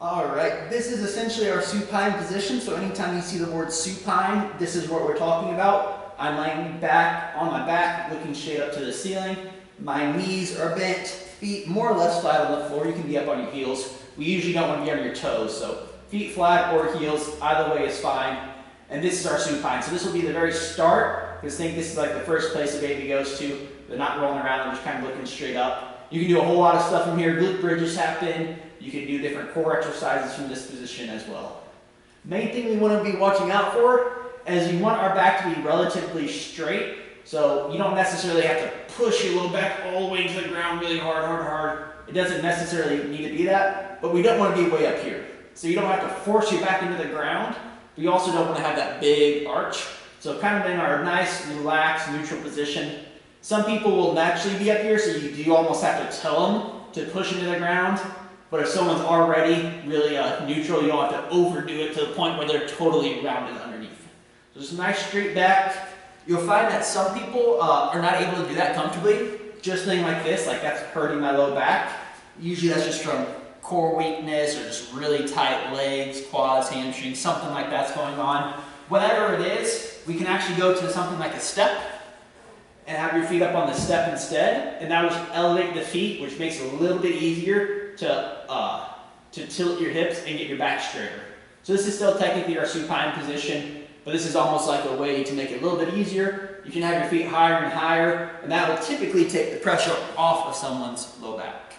Alright, this is essentially our supine position, so anytime you see the word supine, this is what we're talking about. I'm laying back on my back, looking straight up to the ceiling. My knees are bent, feet more or less flat on the floor. You can be up on your heels. We usually don't want to be on your toes, so feet flat or heels, either way is fine. And this is our supine. So this will be the very start, because I think this is like the first place a baby goes to. They're not rolling around, they're just kind of looking straight up. You can do a whole lot of stuff from here. Glute bridges happen. You can do different core exercises from this position as well. Main thing we want to be watching out for is you want our back to be relatively straight. So you don't necessarily have to push your low back all the way to the ground really hard. It doesn't necessarily need to be that, but we don't want to be way up here. So you don't have to force your back into the ground, but you also don't want to have that big arch. So kind of in our nice, relaxed, neutral position. Some people will naturally be up here, so you almost have to tell them to push into the ground. But if someone's already really neutral, you don't have to overdo it to the point where they're totally rounded underneath. So just a nice straight back. You'll find that some people are not able to do that comfortably. Just thing like this, like that's hurting my low back. Usually that's just from core weakness or just really tight legs, quads, hamstrings, something like that's going on. Whatever it is, we can actually go to something like a step and have your feet up on the step instead. And that will elevate the feet, which makes it a little bit easier to tilt your hips and get your back straighter. So this is still technically our supine position, but this is almost like a way to make it a little bit easier. You can have your feet higher and higher, and that will typically take the pressure off of someone's low back.